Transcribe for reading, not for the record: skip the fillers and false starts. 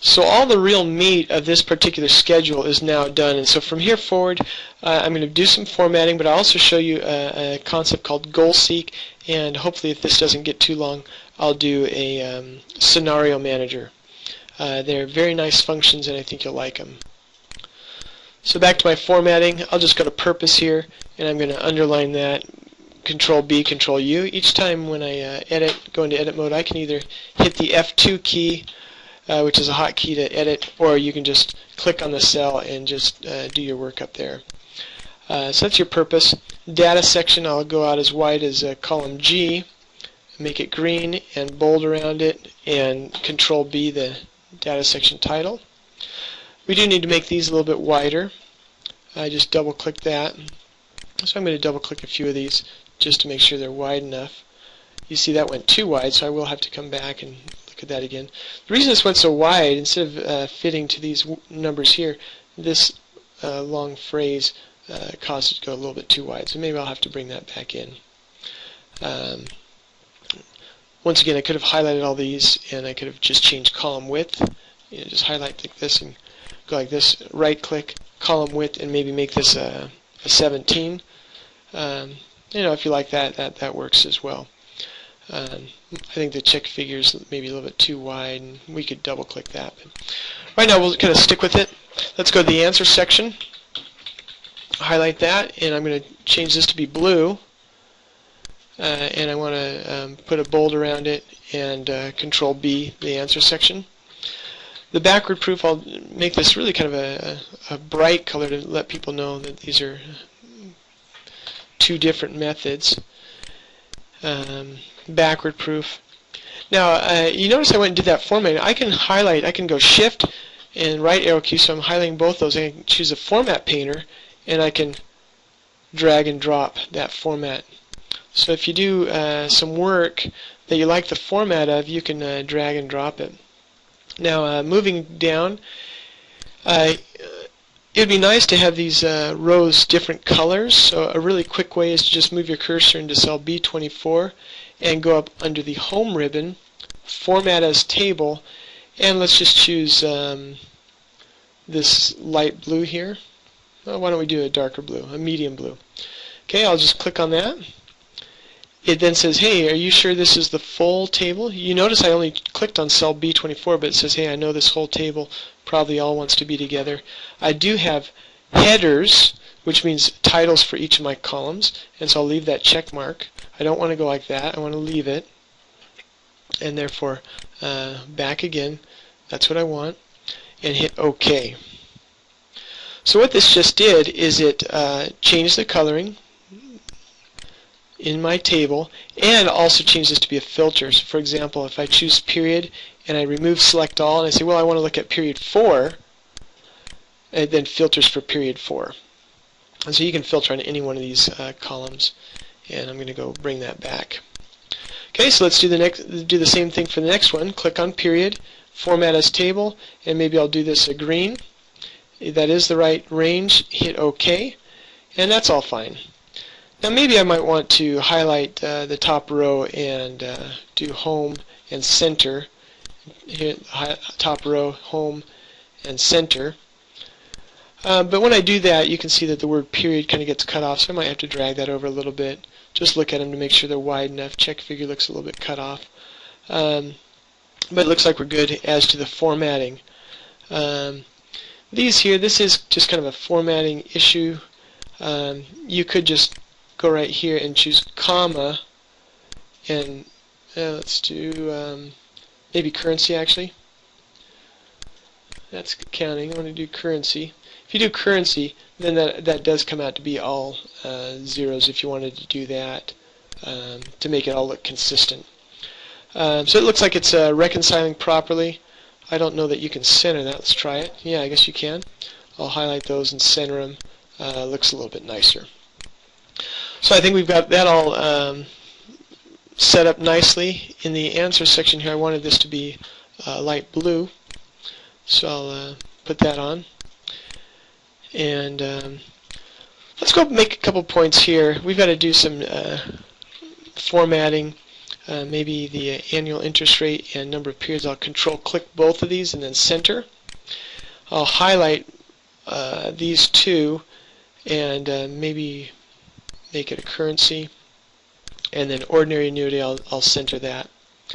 So all the real meat of this particular schedule is now done, and so from here forward I'm going to do some formatting, but I'll also show you a concept called goal seek, and hopefully if this doesn't get too long I'll do a scenario manager. They're very nice functions and I think you'll like them. So back to my formatting, I'll just go to purpose here and I'm going to underline that, Control B, Control U. Each time when I go into edit mode, I can either hit the F2 key, which is a hotkey to edit, or you can just click on the cell and just do your work up there. So that's your purpose. Data section, I'll go out as wide as column G, make it green and bold around it, and Control B, the data section title. We do need to make these a little bit wider. I just double click that. So I'm going to double click a few of these just to make sure they're wide enough. You see that went too wide, so I will have to come back and look at that again. The reason this went so wide, instead of fitting to these numbers here, this long phrase caused it to go a little bit too wide, so maybe I'll have to bring that back in. Once again, I could have highlighted all these and I could have just changed column width. You know, just highlight like this and go like this, right click, column width, and maybe make this a 17. You know, if you like that, that works as well. I think the check figure is maybe a little bit too wide, and we could double click that. But right now we'll kind of stick with it. Let's go to the answer section, highlight that, and I'm going to change this to be blue, and I want to put a bold around it and Control B, the answer section. The backward proof, I'll make this really kind of a bright color to let people know that these are two different methods. Backward proof. Now you notice I went and did that formatting. I can highlight, I can go shift and right arrow key, so I'm highlighting both those. I can choose a format painter and I can drag and drop that format. So if you do some work that you like the format of, you can drag and drop it. Now moving down, it would be nice to have these rows different colors, so a really quick way is to just move your cursor into cell B24 and go up under the Home ribbon, Format as Table, and let's just choose this light blue here. Well, why don't we do a darker blue, a medium blue. Okay, I'll just click on that. It then says, hey, are you sure this is the full table? You notice I only clicked on cell B24, but it says, hey, I know this whole table probably all wants to be together. I do have headers, which means titles for each of my columns, and so I'll leave that check mark. I don't want to go like that. I want to leave it, and therefore back again. That's what I want, and hit OK. So what this just did is it changed the coloring in my table, and also change this to be a filter. So for example, if I choose period and I remove select all and I say, well, I want to look at period 4, it then filters for period 4. And so you can filter on any one of these columns, and I'm going to go bring that back. Okay, so let's do the same thing for the next one. Click on period, format as table, and maybe I'll do this a green. That is the right range. Hit OK, and that's all fine. Now maybe I might want to highlight the top row and do home and center. Hit top row, home, and center. But when I do that, you can see that the word period kind of gets cut off, so I might have to drag that over a little bit. Just look at them to make sure they're wide enough. Check figure looks a little bit cut off. But it looks like we're good as to the formatting. These here, this is just kind of a formatting issue. You could just go right here and choose comma, and let's do maybe currency actually. That's counting. I want to do currency. If you do currency, then that does come out to be all zeros if you wanted to do that to make it all look consistent. So it looks like it's reconciling properly. I don't know that you can center that. Let's try it. Yeah, I guess you can. I'll highlight those and center them. Looks a little bit nicer. So I think we've got that all set up nicely. In the answer section here, I wanted this to be light blue, so I'll put that on. And let's go make a couple points here. We've got to do some formatting maybe the annual interest rate and number of periods. I'll control click both of these and then center. I'll highlight these two and maybe make it a currency, and then ordinary annuity, I'll center that.